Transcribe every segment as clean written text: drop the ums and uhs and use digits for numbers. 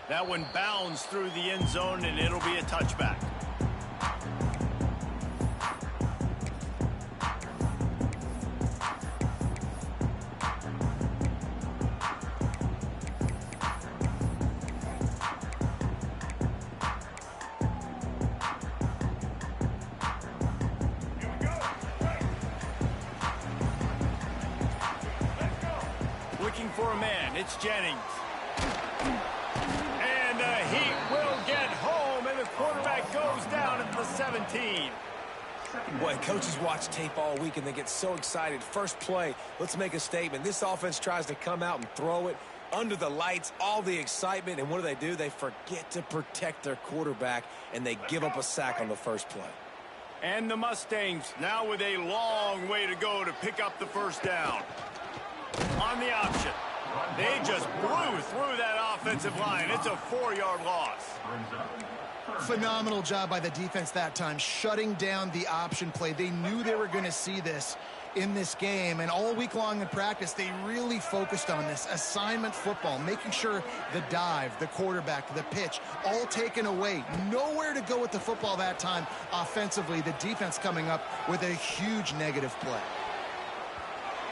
That one bounds through the end zone, and it'll be a touchback. Looking for a man, it's Jennings. And he will get home, and the quarterback goes down at the 17. Boy, coaches watch tape all week, and they get so excited. First play, let's make a statement. This offense tries to come out and throw it under the lights, all the excitement, and what do? They forget to protect their quarterback, and they give up a sack on the first play. And the Mustangs now with a long way to go to pick up the first down. On the option. They just blew through that offensive line. It's a 4-yard loss. Phenomenal job by the defense that time, shutting down the option play. They knew they were going to see this in this game, and all week long in practice, they really focused on this assignment football, making sure the dive, the quarterback, the pitch, all taken away. Nowhere to go with the football that time offensively. The defense coming up with a huge negative play.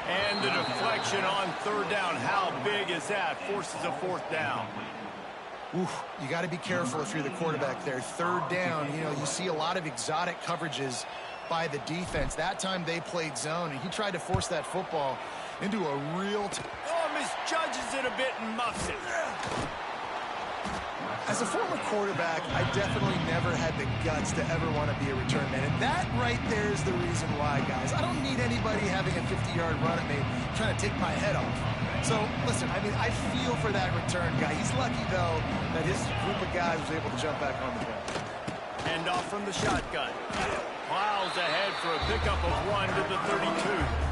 And the deflection on third down. How big is that? Forces a fourth down. Oof, you got to be careful if you're the quarterback there. Third down, you see a lot of exotic coverages by the defense. That time they played zone, and he tried to force that football into a real... misjudges it a bit and muffs it. As a former quarterback, I definitely never had the guts to ever want to be a return man. And that right there is the reason why, guys. I don't need anybody having a 50-yard run at me trying to take my head off. So, listen, I feel for that return guy. He's lucky, though, that his group of guys was able to jump back on the ground. Hand off from the shotgun. Plows ahead for a pickup of 1 to the 32.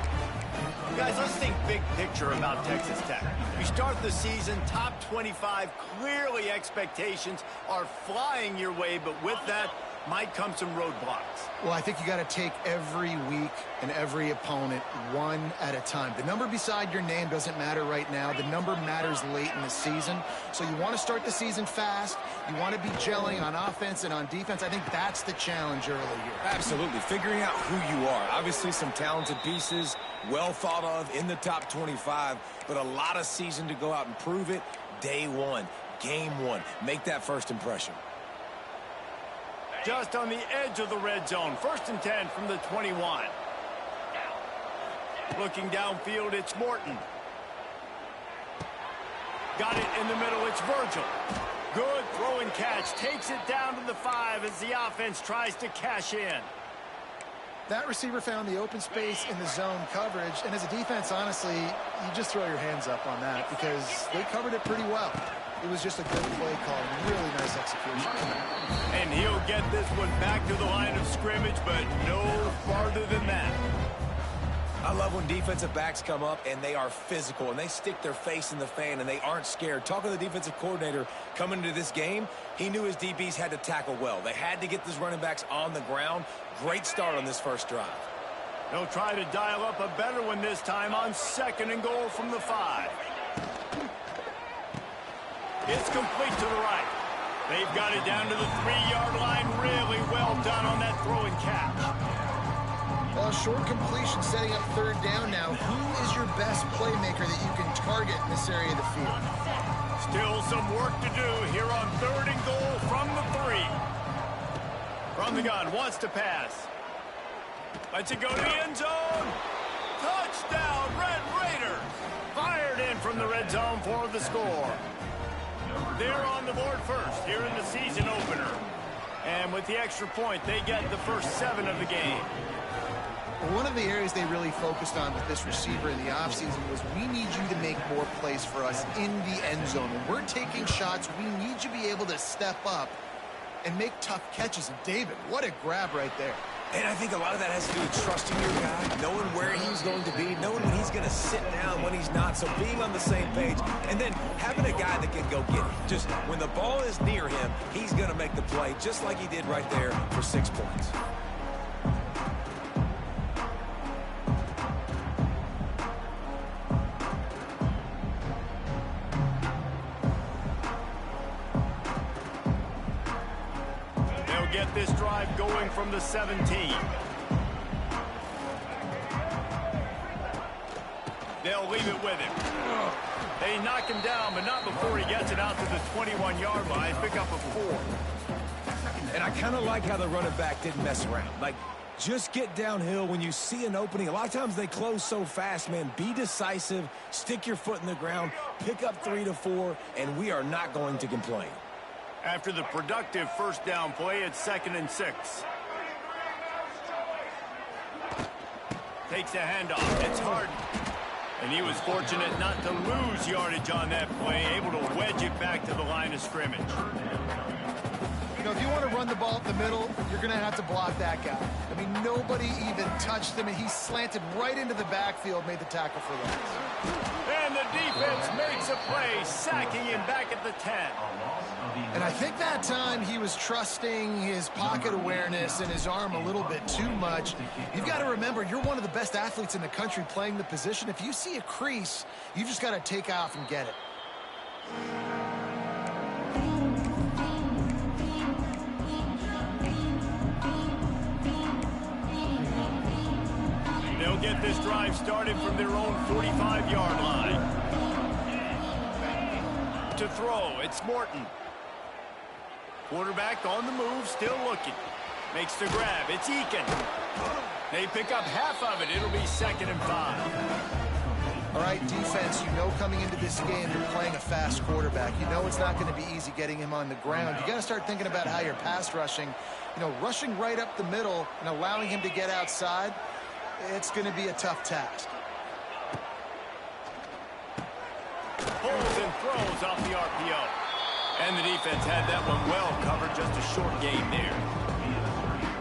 Guys, let's think big picture about Texas Tech. You start the season top 25. Clearly expectations are flying your way, but with that might come some roadblocks. Well, I think you got to take every week and every opponent one at a time. The number beside your name doesn't matter right now. The number matters late in the season. So you want to start the season fast. You want to be gelling on offense and on defense. I think that's the challenge early here. Absolutely. Figuring out who you are. Obviously some talented pieces, well thought of in the top 25, but a lot of season to go out and prove it. Day one, game one. Make that first impression. Just on the edge of the red zone. 1st and 10 from the 21. Looking downfield, it's Morton. Got it in the middle, it's Virgil. Good throw and catch. Takes it down to the 5 as the offense tries to cash in. That receiver found the open space in the zone coverage, and as a defense, honestly, you just throw your hands up on that because they covered it pretty well. It was just a good play call, really nice execution. And he'll get this one back to the line of scrimmage, but no farther than that. I love when defensive backs come up and they are physical and they stick their face in the fan and they aren't scared. Talking to the defensive coordinator coming into this game, he knew his DBs had to tackle well. They had to get these running backs on the ground. Great start on this first drive. They'll try to dial up a better one this time on 2nd and goal from the 5. It's complete to the right. They've got it down to the 3-yard line. Really well done on that throw and catch. Well, short completion setting up 3rd down now. Who is your best playmaker that you can target in this area of the field? Still some work to do here on 3rd and goal from the 3. From the gun, wants to pass. Lets it go to the end zone. Touchdown, Red Raiders. Fired in from the red zone for the score. They're on the board first here in the season opener. And with the extra point, they get the first 7 of the game. One of the areas they really focused on with this receiver in the offseason was we need you to make more plays for us in the end zone. When we're taking shots, we need you to be able to step up and make tough catches. And David, what a grab right there. And I think a lot of that has to do with trusting your guy, knowing where he's going to be, knowing when he's going to sit down, when he's not. So being on the same page, and then having a guy that can go get it. Just when the ball is near him, he's going to make the play, just like he did right there for 6 points. get this drive going from the 17. They'll leave it with him. They knock him down, but not before he gets it out to the 21-yard line. Pick up a 4. And I kind of like how the running back didn't mess around. Like, just get downhill when you see an opening. A lot of times they close so fast, man. Be decisive, stick your foot in the ground, pick up 3 to 4, and we are not going to complain. After the productive first down play, it's 2nd and 6. Takes a handoff. It's Harden. And he was fortunate not to lose yardage on that play, able to wedge it back to the line of scrimmage. You know, if you want to run the ball up the middle, you're going to have to block that guy. I mean, nobody even touched him, and he slanted right into the backfield, made the tackle for loss. And the defense makes a play, sacking him back at the 10. And I think that time he was trusting his pocket awareness and his arm a little bit too much. You've got to remember, you're one of the best athletes in the country playing the position. If you see a crease, you've just got to take off and get it. They'll get this drive started from their own 45-yard line. To throw, it's Morton. Quarterback on the move, still looking. Makes the grab, it's Eakin. They pick up half of it. It'll be 2nd and 5. All right, defense, you know coming into this game you're playing a fast quarterback. You know it's not going to be easy getting him on the ground. You got to start thinking about how you're pass rushing. You know, rushing right up the middle and allowing him to get outside, it's going to be a tough task. Pulls and throws off the RPO. And the defense had that one well covered, just a short game there.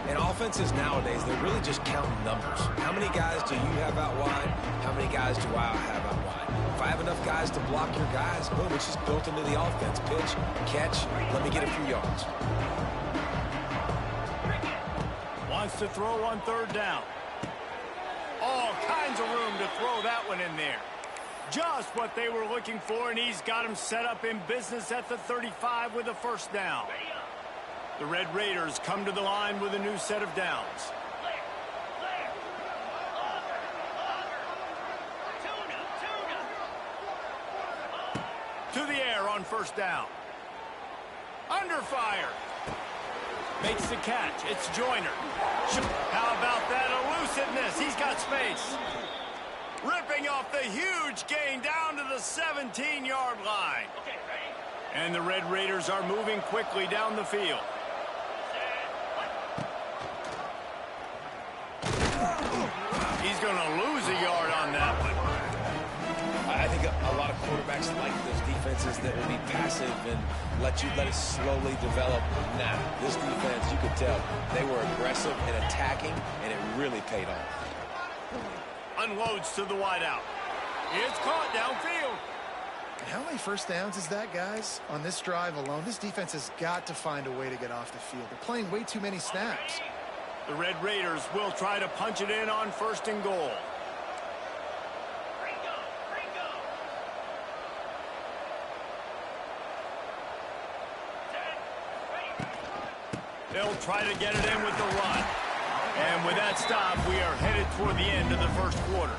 And offenses nowadays, they're really just counting numbers. How many guys do you have out wide? How many guys do I have out wide? If I have enough guys to block your guys, boom, it's just built into the offense. Pitch, catch, let me get a few yards. Wants to throw on 3rd down. All kinds of room to throw that one in there. Just what they were looking for, and he's got him set up in business at the 35 with a 1st down. The Red Raiders come to the line with a new set of downs. To the air on 1st down. Under fire. Makes the catch. It's Joyner. How about that elusiveness? He's got space. Ripping off the huge gain down to the 17-yard line. And the Red Raiders are moving quickly down the field. He's going to lose a yard on that one. I think a lot of quarterbacks like those defenses that will be passive and let it slowly develop. Now, this defense, you could tell, they were aggressive and attacking, and it really paid off. Unloads to the wideout. It's caught downfield. How many 1st downs is that, guys? On this drive alone, this defense has got to find a way to get off the field. They're playing way too many snaps. The Red Raiders will try to punch it in on 1st and goal. They'll try to get it in with the run. And with that stop, we are headed toward the end of the 1st quarter.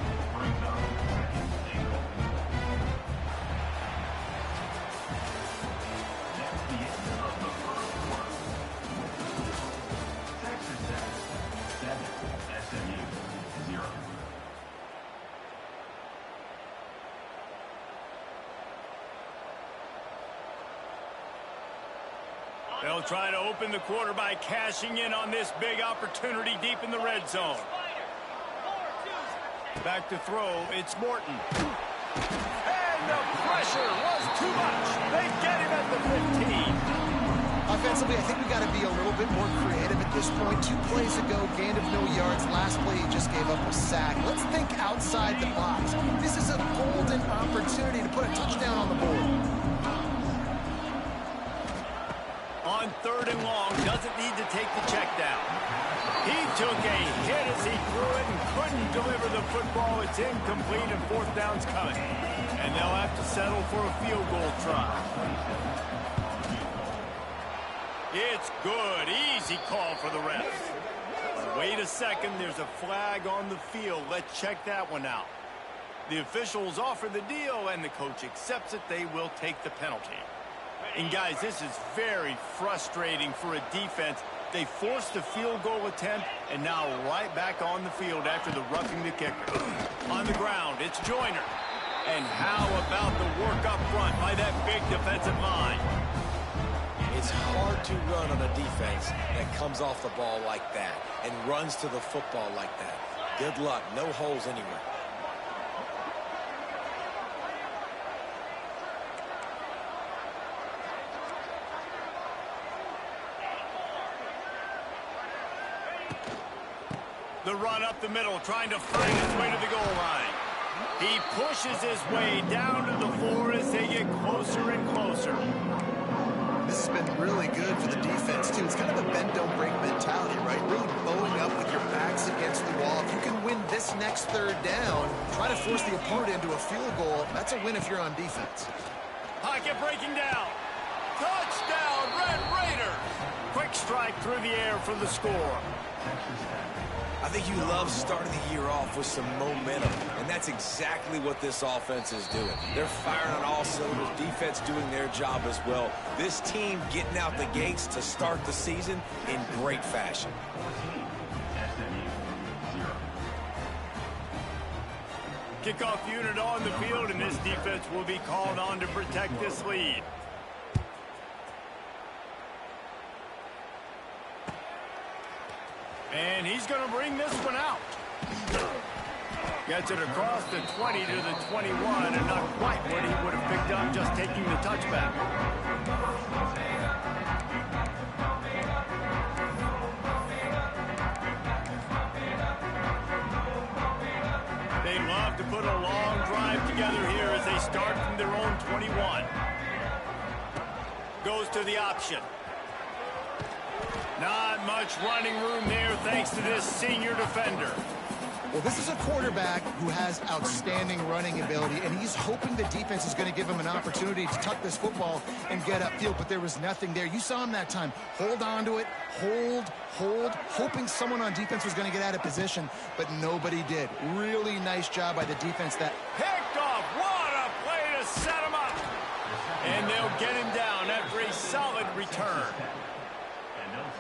They'll try to open the quarter by cashing in on this big opportunity deep in the red zone. Back to throw, it's Morton. And the pressure was too much. They get him at the 15. Offensively, I think we got to be a little bit more creative at this point. 2 plays ago, gain of no yards. Last play, he just gave up a sack. Let's think outside the box. This is a golden opportunity to put a touchdown on the board. On 3rd and long, doesn't need to take the check down. He took a hit as he threw it and couldn't deliver the football. It's incomplete and 4th down's coming. And they'll have to settle for a field goal try. It's good. Easy call for the refs. Wait a second. There's a flag on the field. Let's check that one out. The officials offer the deal, and the coach accepts it. They will take the penalty. And, guys, this is very frustrating for a defense. They forced a field goal attempt, and now right back on the field after the roughing the kicker. On the ground, it's Joyner. And how about the work up front by that big defensive line? It's hard to run on a defense that comes off the ball like that and runs to the football like that. Good luck. No holes anywhere. The run up the middle, trying to find his way to the goal line. He pushes his way down to the floor as they get closer and closer. This has been really good for the defense, too. It's kind of a bend-don't-break mentality, right? Really bowing up with your backs against the wall. If you can win this next third down, try to force the opponent into a field goal, that's a win if you're on defense. Pocket breaking down. Touchdown, Red Raiders! Quick strike through the air for the score. I think you love starting the year off with some momentum, and that's exactly what this offense is doing. They're firing on all cylinders, defense doing their job as well. This team getting out the gates to start the season in great fashion. Kickoff unit on the field, and this defense will be called on to protect this lead. And he's going to bring this one out. Gets it across the 20 to the 21, and not quite what he would have picked up just taking the touchback. They love to put a long drive together here as they start from their own 21. Goes to the option. Not much running room there thanks to this senior defender. Well, this is a quarterback who has outstanding running ability, and he's hoping the defense is going to give him an opportunity to tuck this football and get upfield, but there was nothing there. You saw him that time. Hold on to it, hold, hoping someone on defense was going to get out of position, but nobody did. Really nice job by the defense. That picked off. What a play to set him up. And they'll get him down after a solid return.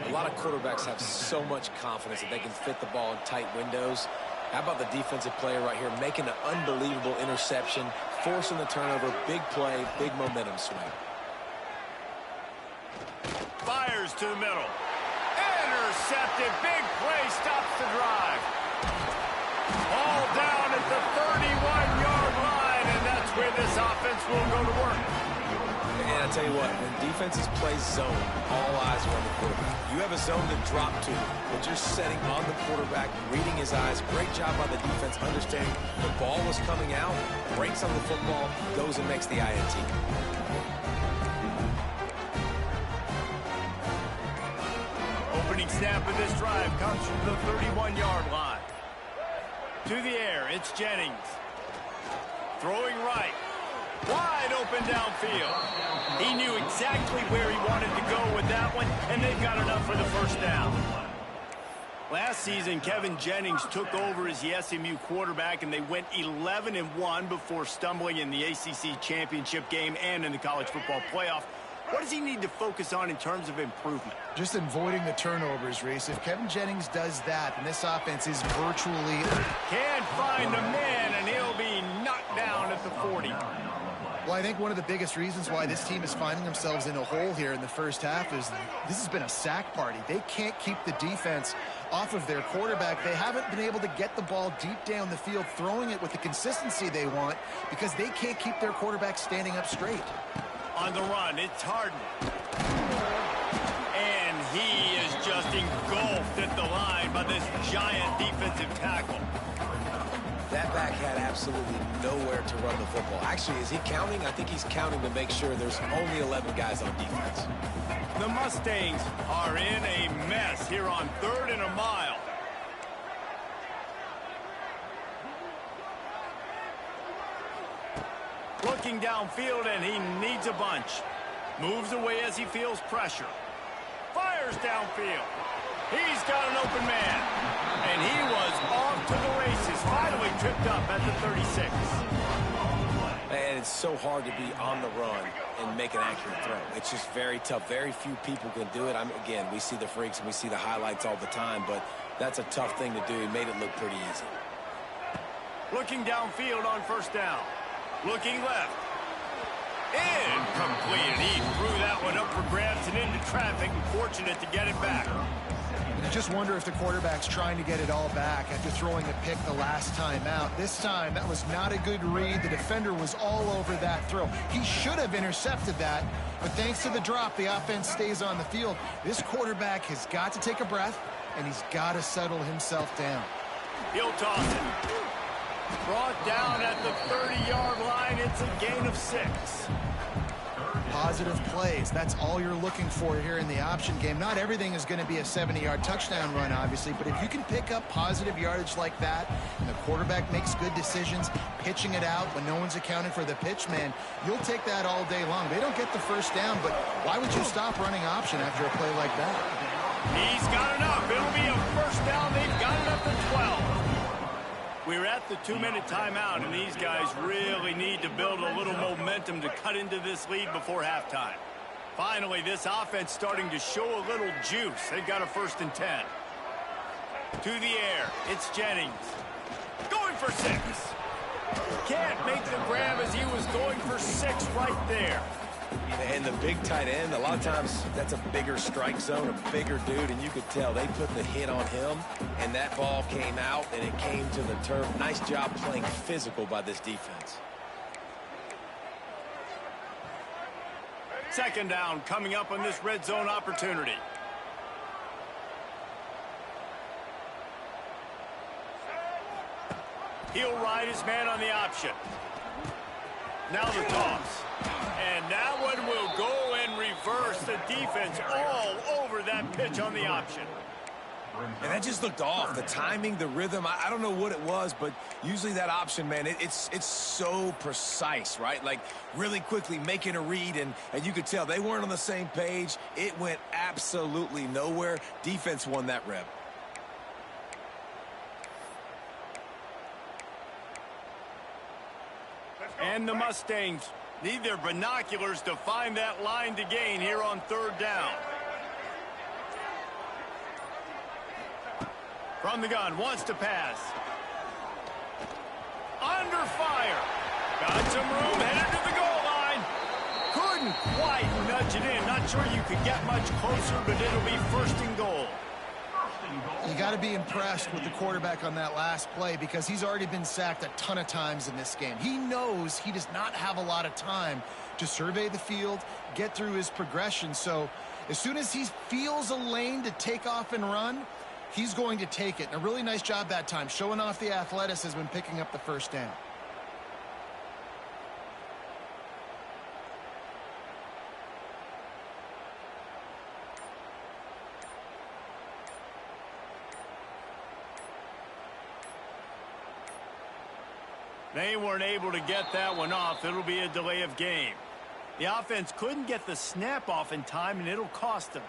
A lot of quarterbacks have so much confidence that they can fit the ball in tight windows. How about the defensive player right here making an unbelievable interception, forcing the turnover, big play, big momentum swing. Fires to the middle. Intercepted. Big play stops the drive. All down at the 31-yard line, and that's where this offense will go to work. And I tell you what, when defenses play zone, all eyes are on the quarterback. You have a zone to drop to, but you're setting on the quarterback, reading his eyes. Great job by the defense, understanding the ball was coming out, breaks on the football, goes and makes the INT. Opening snap of this drive comes from the 31-yard line. To the air, it's Jennings. Throwing right. Wide open downfield. He knew exactly where he wanted to go with that one, and they've got enough for the first down. Last season, Kevin Jennings took over as the SMU quarterback, and they went 11-1 before stumbling in the ACC championship game and in the college football playoff. What does he need to focus on in terms of improvement? just avoiding the turnovers, Reese. If Kevin Jennings does that, and this offense is virtually... Can't find the man, and he'll be knocked down at the 40. Well, I think one of the biggest reasons why this team is finding themselves in a hole here in the first half is this has been a sack party. They can't keep the defense off of their quarterback. They haven't been able to get the ball deep down the field, throwing it with the consistency they want, because they can't keep their quarterback standing up straight. On the run, it's Harden. And he is just engulfed at the line by this giant defensive tackle. That back had absolutely nowhere to run the football. Actually, is he counting? I think he's counting to make sure there's only 11 guys on defense. The Mustangs are in a mess here on 3rd and a mile. Looking downfield, and he needs a bunch. Moves away as he feels pressure. first downfield. He's got an open man. And he was off to the races, finally tripped up at the 36. And it's so hard to be on the run and make an accurate throw. It's just very tough. Very few people can do it. Again, we see the freaks and we see the highlights all the time, but that's a tough thing to do. He made it look pretty easy. Looking downfield on first down. Looking left. Incomplete. He threw that one up for grabs and into traffic. Fortunate to get it back. You just wonder if the quarterback's trying to get it all back after throwing a pick the last time out. This time, that was not a good read. The defender was all over that throw. He should have intercepted that, but thanks to the drop, the offense stays on the field. This quarterback has got to take a breath, and he's got to settle himself down. He'll toss it. Brought down at the 30-yard line. It's a gain of 6. Positive plays. That's all you're looking for here in the option game. Not everything is going to be a 70-yard touchdown run, obviously, but if you can pick up positive yardage like that and the quarterback makes good decisions, pitching it out when no one's accounting for the pitch, man, you'll take that all day long. They don't get the first down, but why would you stop running option after a play like that? He's got enough. It'll be a first down. They've got it up to 12. We're at the 2-minute timeout, and these guys really need to build a little momentum to cut into this lead before halftime. Finally, this offense starting to show a little juice. They've got a 1st and 10. To the air, it's Jennings. Going for 6. Can't make the grab as he was going for 6 right there. And the big tight end, a lot of times that's a bigger strike zone, a bigger dude, and you could tell they put the hit on him, and that ball came out, and it came to the turf. Nice job playing physical by this defense. 2nd down coming up on this red zone opportunity. He'll ride his man on the option. Now the toss. And that one will go and reverse. The defense all over that pitch on the option. And that just looked off. The timing, the rhythm, I don't know what it was, but usually that option, man, it's so precise, right? Like really quickly making a read, and you could tell they weren't on the same page. It went absolutely nowhere. Defense won that rep. And the Mustangs need their binoculars to find that line to gain here on 3rd down. From the gun, wants to pass. Under fire. Got some room, headed to the goal line. Couldn't quite nudge it in. Not sure you could get much closer, but it'll be 1st and goal. You got to be impressed with the quarterback on that last play because he's already been sacked a ton of times in this game. He knows he does not have a lot of time to survey the field, get through his progression. So as soon as he feels a lane to take off and run, he's going to take it. And a really nice job that time, showing off the athleticism and picking up the 1st down. They weren't able to get that one off. It'll be a delay of game. The offense couldn't get the snap off in time, and it'll cost them.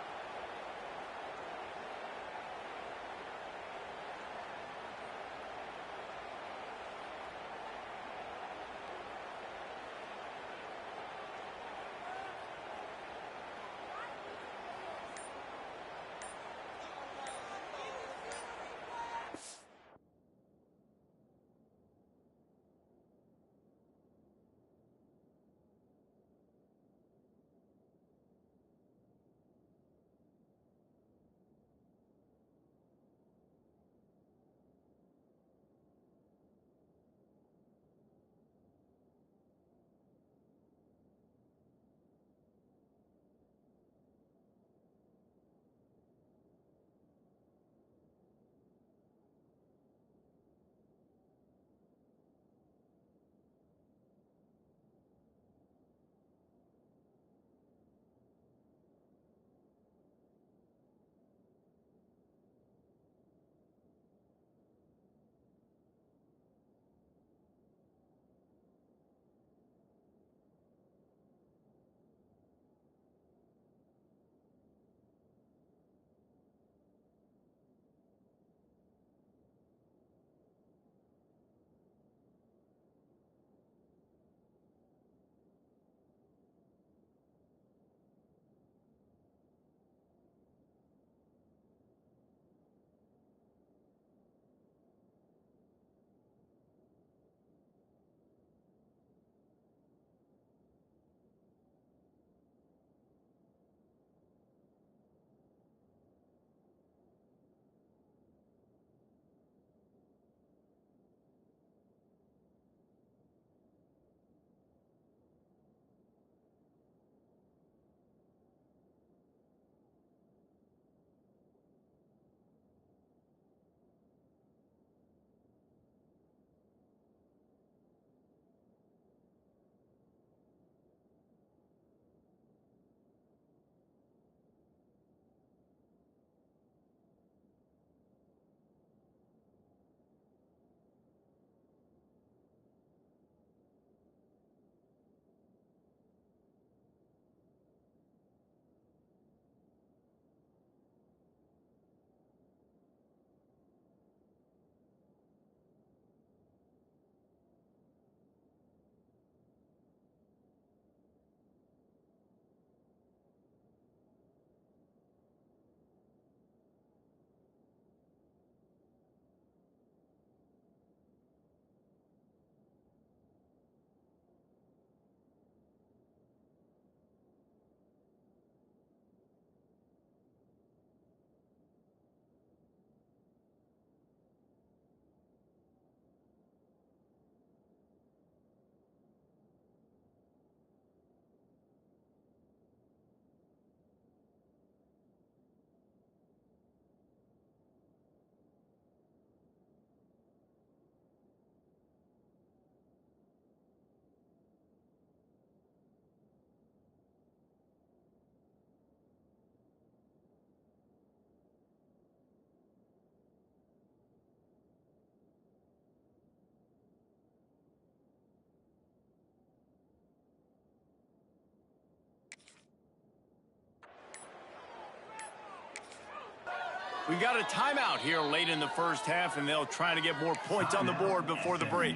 We got a timeout here late in the first half, and they'll try to get more points on the board before the break.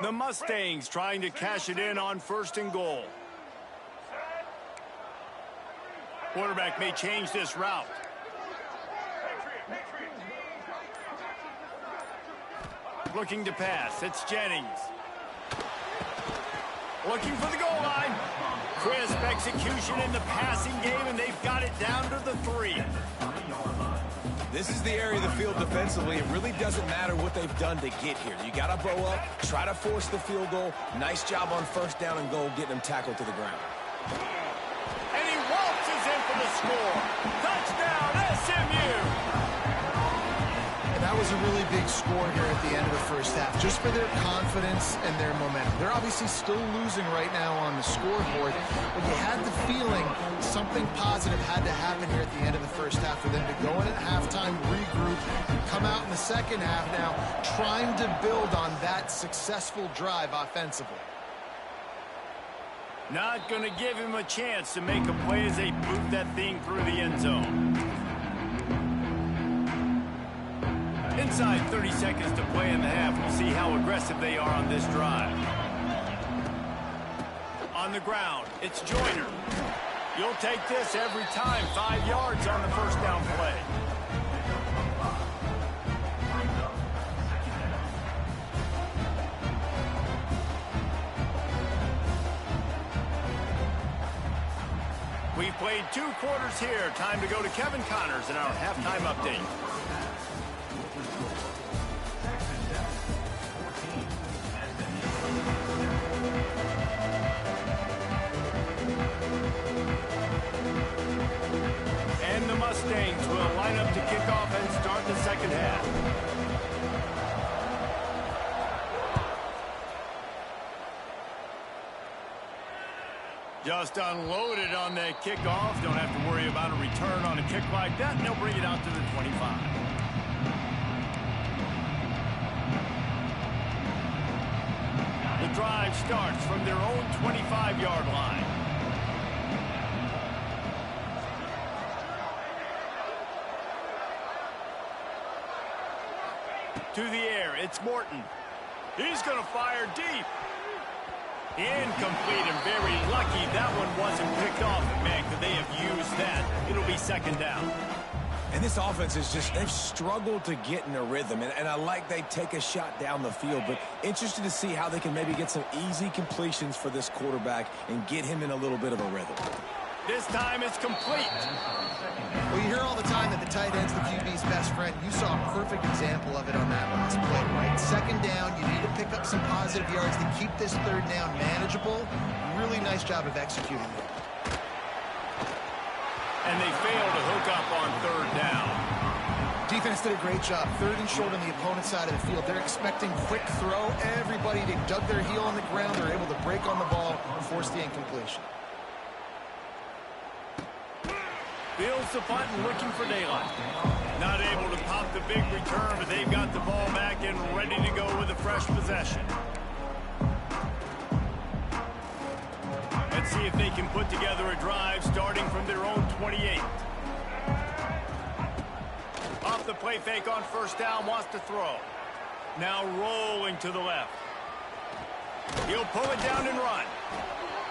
The Mustangs trying to cash it in on 1st and goal. Quarterback may change this route. Looking to pass. It's Jennings. Looking for the goal line. Crisp execution in the passing game, and they've got it down to the 3. This is the area of the field defensively. It really doesn't matter what they've done to get here. You got to bow up, try to force the field goal. Nice job on 1st down and goal, getting them tackled to the ground. And he waltzes in for the score. Touchdown, SMU! And that was a really big score here at the end of the first half, just for their confidence and their momentum. They're obviously still losing right now on the scoreboard, but you had the feeling something positive had to happen here at the end of the first half for them to go in at halftime, regroup, and come out in the second half now trying to build on that successful drive offensively. Not going to give him a chance to make a play as they boot that thing through the end zone. Inside 30 seconds to play in the half. We'll see how aggressive they are on this drive. On the ground, it's Joyner. You'll take this every time. 5 yards on the 1st down play. We've played 2 quarters here. Time to go to Kevin Connors in our halftime update. And the Mustangs will line up to kick off and start the second half. Just unloaded on that kickoff. Don't have to worry about a return on a kick like that. And they'll bring it out to the 25. The drive starts from their own 25-yard line. To the air, it's Morton. He's going to fire deep. Incomplete, and very lucky that one wasn't picked off. Man, could they have used that? It'll be 2nd down. And this offense is just, they've struggled to get in a rhythm. And I like they take a shot down the field, but interested to see how they can maybe get some easy completions for this quarterback and get him in a little bit of a rhythm. This time it's complete. Well, you hear all the time that the tight end's the QB's best friend. You saw a perfect example of it on that last play, right? 2nd down, you need to pick up some positive yards to keep this 3rd down manageable. Really nice job of executing it. And they fail to hook up on 3rd down. Defense did a great job. 3rd and short on the opponent's side of the field. They're expecting quick throw. Everybody, they dug their heel on the ground. They're able to break on the ball and force the incompletion. Fields the punt and looking for daylight. Not able to pop the big return, but they've got the ball back and ready to go with a fresh possession. Let's see if they can put together a drive starting from their own 28. Off the play fake on 1st down, wants to throw. Now rolling to the left. He'll pull it down and run.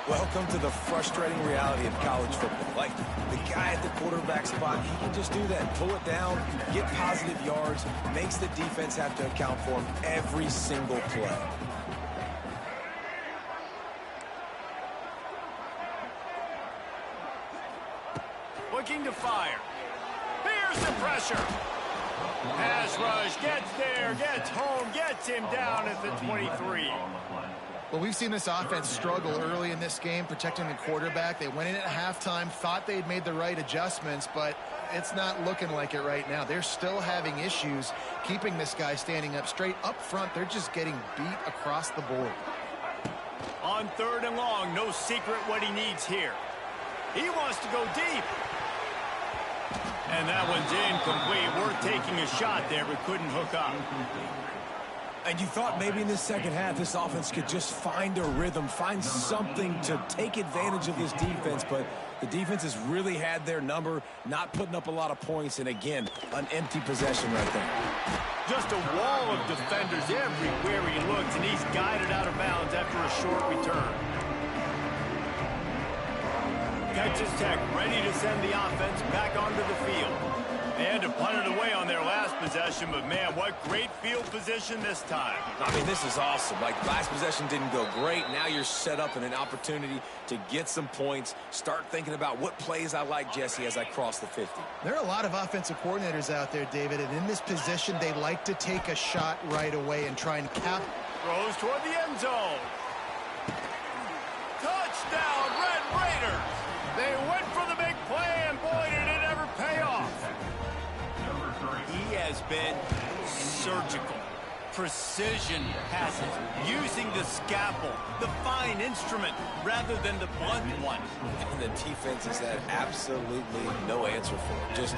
Welcome to the frustrating reality of college football. Like, the guy at the quarterback spot, he can just do that. Pull it down, get positive yards, makes the defense have to account for him every single play. Looking to fire. Here's the pressure. Pass rush, gets there, gets home, gets him down at the 23. Well, we've seen this offense struggle early in this game, protecting the quarterback. They went in at halftime, thought they'd made the right adjustments, but it's not looking like it right now. They're still having issues keeping this guy standing up straight. Up front, they're just getting beat across the board. On 3rd and long, no secret what he needs here. He wants to go deep. And that one's incomplete. We're taking a shot there, but couldn't hook up. And you thought maybe in this second half this offense could just find a rhythm, find something to take advantage of this defense, but the defense has really had their number, not putting up a lot of points, and again, an empty possession right there. Just a wall of defenders everywhere he looks, and he's guided out of bounds after a short return. Texas Tech ready to send the offense back onto the field. They had to punt it away on their last possession, but man, what great field position this time. I mean, this is awesome. Like, last possession didn't go great. Now you're set up in an opportunity to get some points. Start thinking about what plays I like, Jesse, as I cross the 50. There are a lot of offensive coordinators out there, David, and in this position, they like to take a shot right away and try and cap. Throws toward the end zone. Touchdown, Red Raiders! They went for the big play, and boy, did it ever pay off. He has been surgical. Precision passes, using the scalpel, the fine instrument, rather than the blunt one. And the defense has had absolutely no answer for it. Just,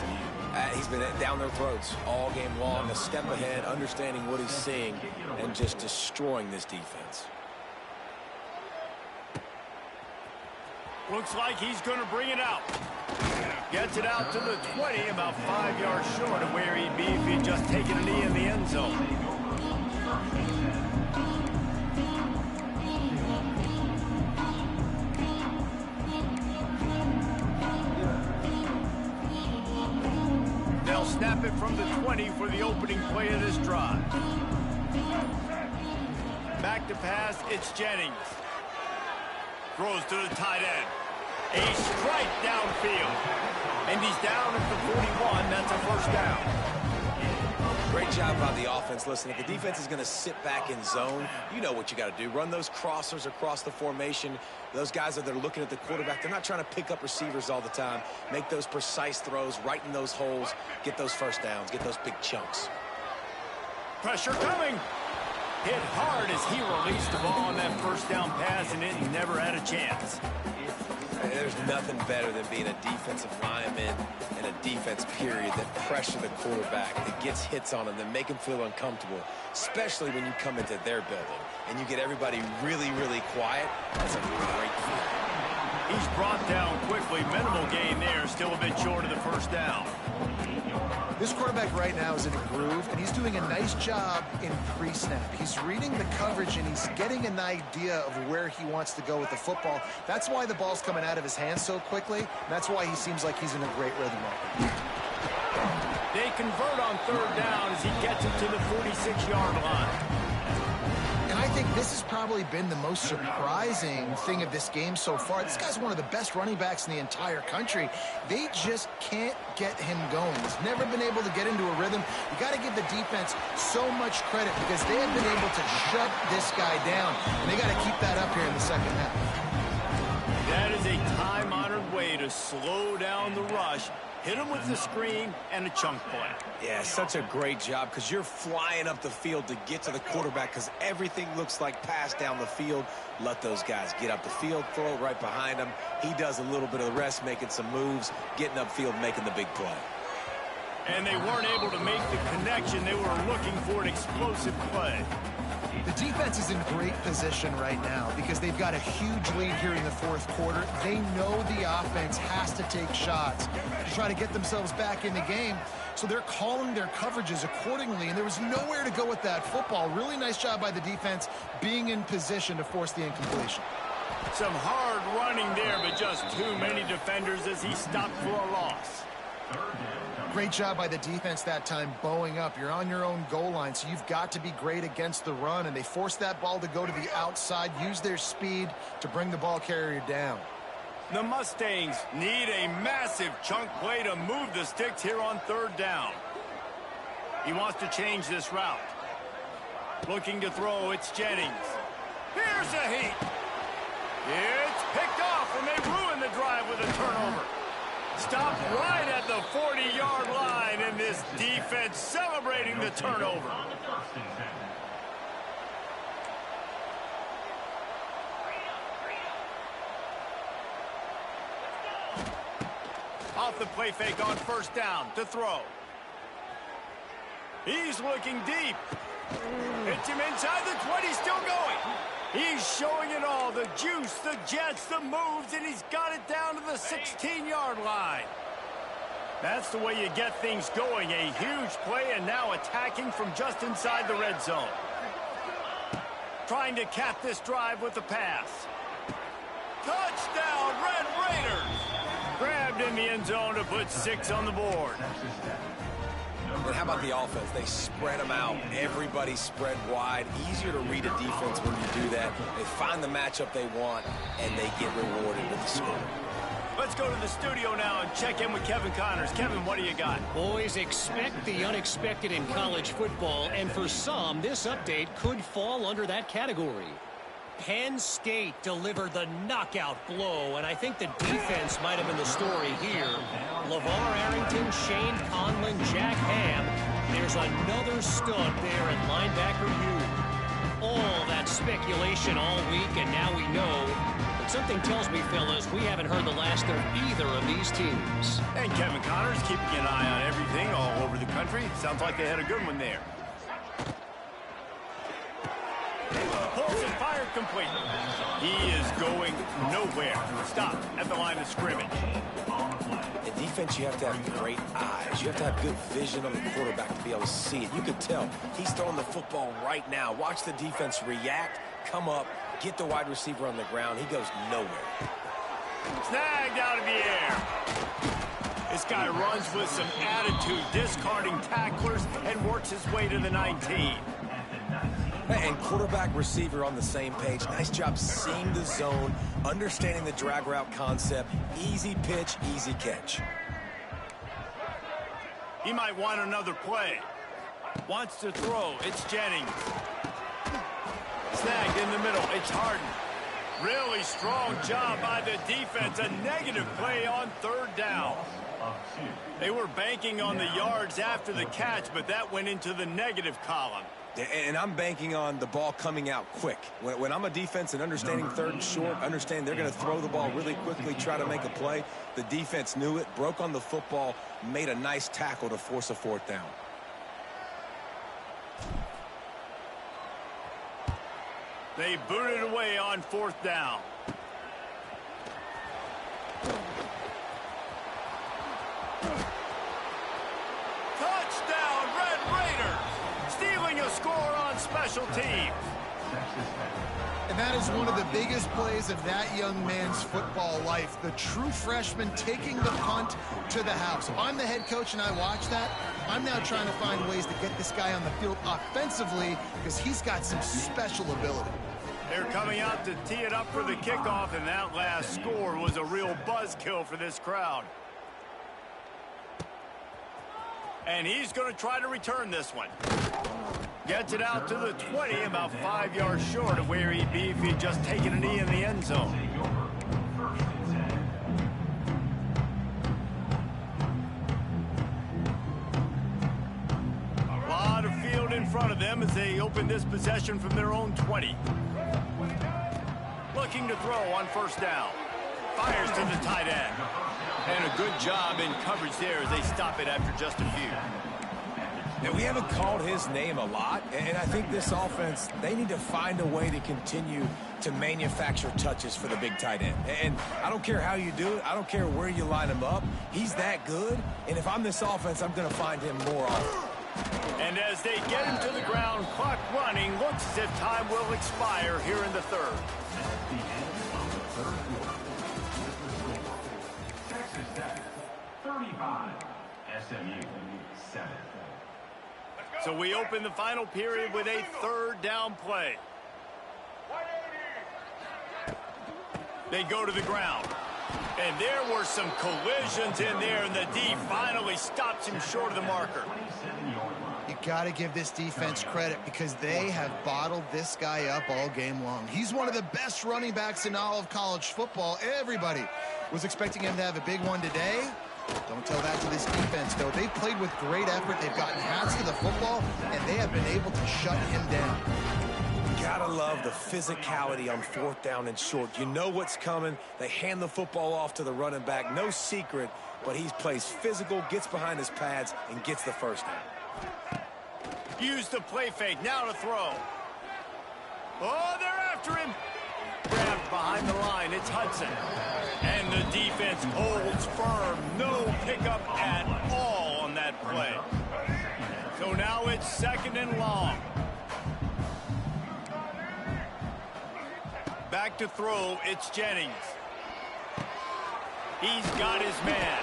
he's been down their throats all game long, a step ahead, understanding what he's seeing, and just destroying this defense. Looks like he's going to bring it out. Gets it out to the 20, about 5 yards short of where he'd be if he'd just taken a knee in the end zone. They'll snap it from the 20 for the opening play of this drive. Back to pass, it's Jennings. Throws to the tight end. A strike downfield. And he's down at the 41. That's a first down. Great job by the offense. Listen, if the defense is going to sit back in zone, you know what you got to do. Run those crossers across the formation. Those guys that are looking at the quarterback, they're not trying to pick up receivers all the time. Make those precise throws right in those holes. Get those first downs. Get those big chunks. Pressure coming. Hit hard as he released the ball on that first down pass, and it never had a chance. There's nothing better than being a defensive lineman and a defense period that pressure the quarterback, that gets hits on him, that make him feel uncomfortable, especially when you come into their building and you get everybody really, really quiet. That's a great feeling. He's brought down quickly. Minimal gain there, still a bit short of the first down. This quarterback right now is in a groove, and he's doing a nice job in pre-snap. He's reading the coverage, and he's getting an idea of where he wants to go with the football. That's why the ball's coming out of his hands so quickly, and that's why he seems like he's in a great rhythm right now. They convert on third down as he gets it to the 46-yard line. And I think this has probably been the most surprising thing of this game so far. This guy's one of the best running backs in the entire country. They just can't get him going. He's never been able to get into a rhythm. You got to give the defense so much credit because they have been able to shut this guy down. And they got to keep that up here in the second half. That is a time-honored way to slow down the rush. Hit him with the screen and a chunk play. Yeah, such a great job because you're flying up the field to get to the quarterback because everything looks like pass down the field. Let those guys get up the field, throw it right behind him. He does a little bit of the rest, making some moves, getting upfield, making the big play. And they weren't able to make the connection. They were looking for an explosive play. The defense is in great position right now because they've got a huge lead here in the fourth quarter. They know the offense has to take shots to try to get themselves back in the game. So they're calling their coverages accordingly, and there was nowhere to go with that football. Really nice job by the defense being in position to force the incompletion. Some hard running there, but just too many defenders as he stopped for a loss. Great job by the defense that time, bowing up. You're on your own goal line, so you've got to be great against the run, and they forced that ball to go to the outside, use their speed to bring the ball carrier down. The Mustangs need a massive chunk play to move the sticks here on third down. He wants to change this route. Looking to throw, it's Jennings. Here's a heat. It's picked off, and they ruin the drive with a turnover. Stopped right at the 40-yard line, and this defense celebrating the turnover. Off the play fake on first down to throw. He's looking deep. Hits him inside the 20, still going. He's showing it all, the juice, the jets, the moves, and he's got it down to the 16-yard line. That's the way you get things going. A huge play, and now attacking from just inside the red zone. Trying to cap this drive with the pass. Touchdown, Red Raiders! Grabbed in the end zone to put 6 on the board. And how about the offense? They spread them out. Everybody spread wide. Easier to read a defense when you do that. They find the matchup they want, and they get rewarded with the score. Let's go to the studio now and check in with Kevin Connors. Kevin, what do you got? Boys, expect the unexpected in college football, and for some, this update could fall under that category. Penn State delivered the knockout blow, and I think the defense might have been the story here. LeVar Arrington, Shane Conlon, Jack Ham. There's another stud there at linebacker U. All that speculation all week, and now we know. But something tells me, fellas, we haven't heard the last of either of these teams. And Kevin Connors keeping an eye on everything all over the country. Sounds like they had a good one there. Pulls and fired complete. He is going nowhere. Stop at the line of scrimmage. In defense, you have to have great eyes. You have to have good vision on the quarterback to be able to see it. You can tell he's throwing the football right now. Watch the defense react, come up, get the wide receiver on the ground. He goes nowhere. Snagged out of the air. This guy runs with some attitude, discarding tacklers, and works his way to the 19. And quarterback receiver on the same page. Nice job seeing the zone, understanding the drag route concept. Easy pitch, easy catch. He might want another play. Wants to throw. It's Jennings. Snagged in the middle. It's Harden. Really strong job by the defense. A negative play on 3rd down. They were banking on the yards after the catch, but that went into the negative column. And I'm banking on the ball coming out quick. When I'm a defense and understanding 3rd and short, understand they're going to throw the ball really quickly, try to make a play. The defense knew it, broke on the football, made a nice tackle to force a 4th down. They booted away on 4th down. Touchdown, Red Raiders! Stealing a score on special teams. And that is one of the biggest plays of that young man's football life. The true freshman taking the punt to the house. If I'm the head coach and I watch that, I'm now trying to find ways to get this guy on the field offensively because he's got some special ability. They're coming out to tee it up for the kickoff, and that last score was a real buzzkill for this crowd. And he's going to try to return this one. Gets it out to the 20, about 5 yards short of where he'd be if he'd just taken a knee in the end zone. A lot of field in front of them as they open this possession from their own 20. Looking to throw on 1st down. Fires to the tight end. And a good job in coverage there as they stop it after just a few. Now, we haven't called his name a lot, and I think this offense, they need to find a way to continue to manufacture touches for the big tight end. And I don't care how you do it. I don't care where you line him up. He's that good, and if I'm this offense, I'm going to find him more often. And as they get him to the ground, clock running, looks as if time will expire here in the 3rd. Texas Tech, 35, SMU, 7. So we open the final period with a 3rd down play. They go to the ground. And there were some collisions in there, and the D finally stops him short of the marker. You got to give this defense credit because they have bottled this guy up all game long. He's one of the best running backs in all of college football. Everybody was expecting him to have a big one today. Don't tell that to this defense, though. They've played with great effort. They've gotten hands to the football, and they have been able to shut him down. Gotta love the physicality on 4th down and short. You know what's coming. They hand the football off to the running back. No secret, but he plays physical, gets behind his pads, and gets the 1st down. Use the play fake. Now to throw. Oh, they're after him. Grabbed behind the line. It's Hudson. And the defense holds firm. No pickup at all on that play. So now it's 2nd and long. Back to throw. It's Jennings. He's got his man.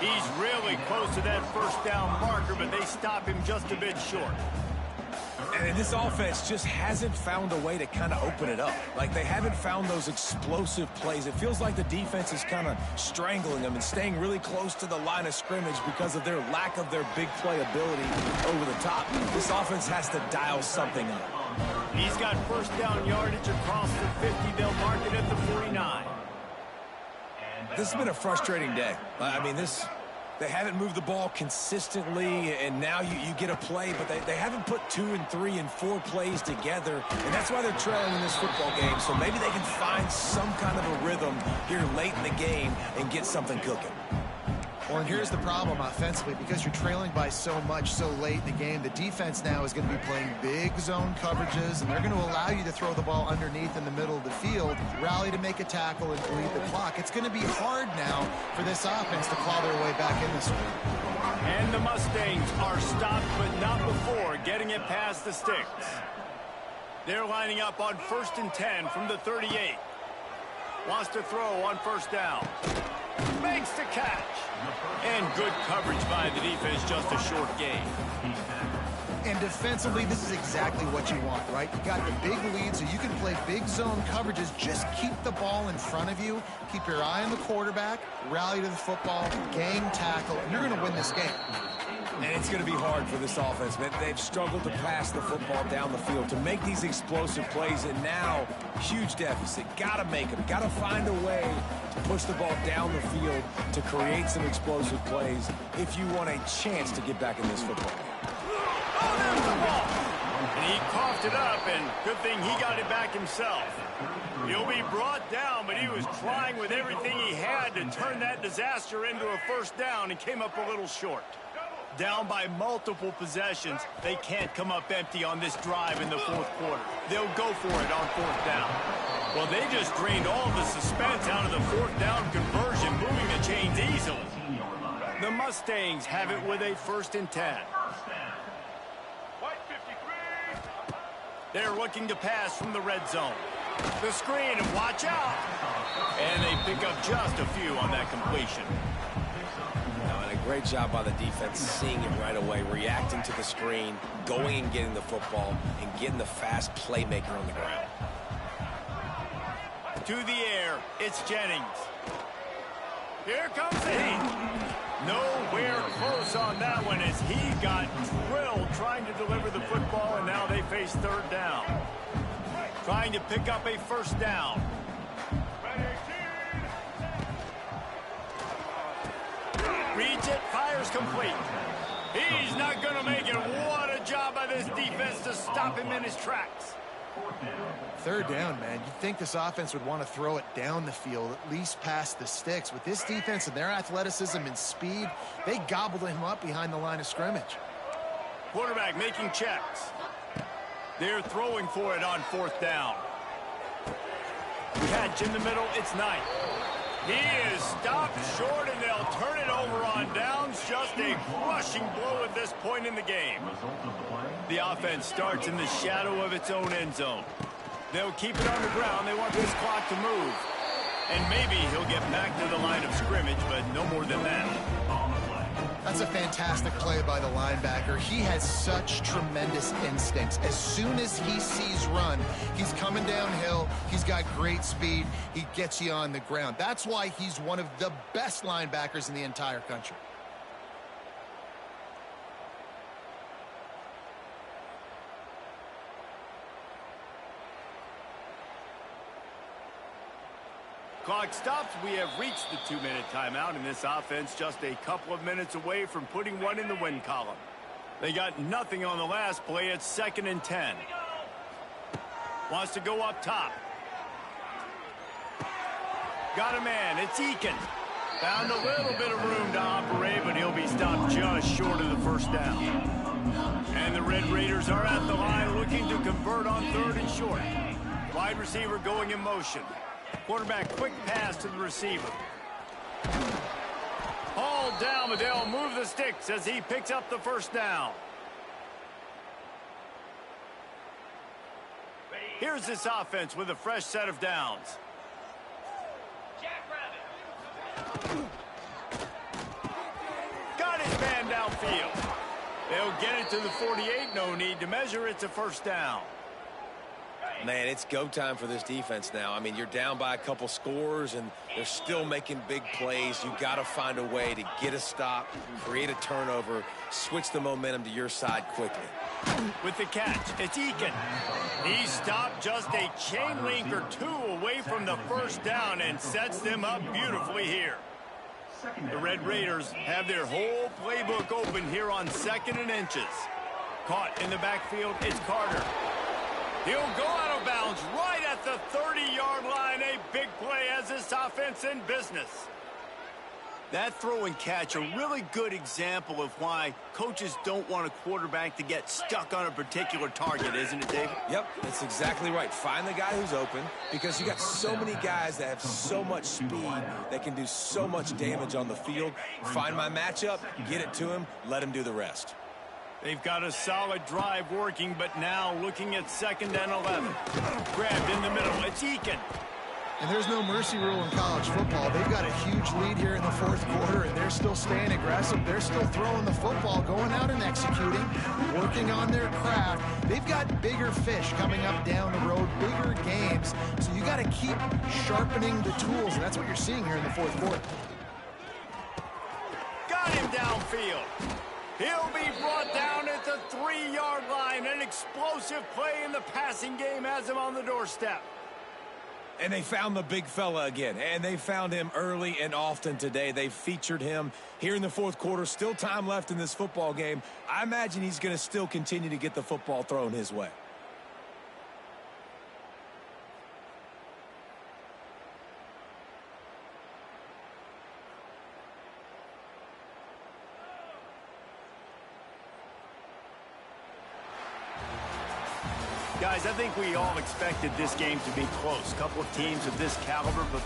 He's really close to that first down marker, but they stop him just a bit short. And this offense just hasn't found a way to kind of open it up. Like, they haven't found those explosive plays. It feels like the defense is kind of strangling them and staying really close to the line of scrimmage because of their lack of their big play ability over the top. This offense has to dial something up. He's got first down yardage across the 50. They'll mark it at the 49. This has been a frustrating day. I mean, they haven't moved the ball consistently, and now you get a play, but they haven't put 2 and 3 and 4 plays together, and that's why they're trailing in this football game. So maybe they can find some kind of a rhythm here late in the game and get something cooking. Well, and here's the problem offensively. Because you're trailing by so much so late in the game, the defense now is going to be playing big zone coverages, and they're going to allow you to throw the ball underneath in the middle of the field, rally to make a tackle, and bleed the clock. It's going to be hard now for this offense to claw their way back in this one. And the Mustangs are stopped, but not before getting it past the sticks. They're lining up on 1st and 10 from the 38. Wants to throw on first down. Makes the catch. And good coverage by the defense, just a short gain. And defensively, this is exactly what you want, right? You got the big lead, so you can play big zone coverages. Just keep the ball in front of you. Keep your eye on the quarterback. Rally to the football. Gang tackle. And you're going to win this game. And it's going to be hard for this offense, man. They've struggled to pass the football down the field, to make these explosive plays, and now, huge deficit. Got to make them. Got to find a way to push the ball down the field to create some explosive plays if you want a chance to get back in this football game. Oh, there's the ball. And he coughed it up, and good thing he got it back himself. He'll be brought down, but he was trying with everything he had to turn that disaster into a first down and came up a little short. Down by multiple possessions, they can't come up empty on this drive in the 4th quarter. They'll go for it on 4th down. Well, they just drained all the suspense out of the 4th down conversion, moving the chains easily. The Mustangs have it with a 1st and 10. They're looking to pass from the red zone. The screen, and watch out. And they pick up just a few on that completion. Great job by the defense, seeing it right away, reacting to the screen, going and getting the football, and getting the fast playmaker on the ground. To the air, it's Jennings. Here comes the heat. Nowhere close on that one as he got drilled trying to deliver the football, and now they face 3rd down. Trying to pick up a first down. Reads it, fires complete. He's not going to make it. What a job by this defense to stop him in his tracks. 3rd down, man. You'd think this offense would want to throw it down the field, at least past the sticks. With this defense and their athleticism and speed, they gobbled him up behind the line of scrimmage. Quarterback making checks. They're throwing for it on 4th down. Catch in the middle, it's Knight. He is stopped short, and they'll turn it over on downs. Just a crushing blow at this point in the game. The offense starts in the shadow of its own end zone. They'll keep it on the ground. They want this clock to move. And maybe he'll get back to the line of scrimmage, but no more than that. That's a fantastic play by the linebacker. He has such tremendous instincts. As soon as he sees run, he's coming downhill. He's got great speed. He gets you on the ground. That's why he's one of the best linebackers in the entire country. Clock stops. We have reached the 2-minute timeout, and this offense just a couple of minutes away from putting one in the win column. They got nothing on the last play. It's 2nd and 10. Wants to go up top. Got a man. It's Eakin. Found a little bit of room to operate, but he'll be stopped just short of the first down. And the Red Raiders are at the line looking to convert on 3rd and short. Wide receiver going in motion. Quarterback quick pass to the receiver. Hauled down, but they'll move the sticks as he picks up the first down. Here's this offense with a fresh set of downs. Got his man downfield. They'll get it to the 48. No need to measure. It's a first down. Man, it's go time for this defense now. I mean, you're down by a couple scores, and they're still making big plays. You got to find a way to get a stop, create a turnover, switch the momentum to your side quickly. With the catch, it's Eakin. He stopped just a chain link or two away from the first down and sets them up beautifully here. The Red Raiders have their whole playbook open here on 2nd and inches. Caught in the backfield, it's Carter. He'll go out of bounds right at the 30-yard line. A big play as this offense in business. That throw and catch, a really good example of why coaches don't want a quarterback to get stuck on a particular target, isn't it, David? Yep, that's exactly right. Find the guy who's open, because you got so many guys that have so much speed that can do so much damage on the field. Find my matchup, get it to him, let him do the rest. They've got a solid drive working, but now looking at 2nd and 11. Grabbed in the middle, it's Eakin. And there's no mercy rule in college football. They've got a huge lead here in the 4th quarter, and they're still staying aggressive. They're still throwing the football, going out and executing, working on their craft. They've got bigger fish coming up down the road, bigger games. So you got to keep sharpening the tools, and that's what you're seeing here in the 4th quarter. Got him downfield. He'll be brought down at the 3-yard line. An explosive play in the passing game has him on the doorstep. And they found the big fella again, and they found him early and often today. They featured him here in the 4th quarter. Still time left in this football game. I imagine he's going to still continue to get the football thrown his way. Guys, I think we all expected this game to be close. A couple of teams of this caliber, but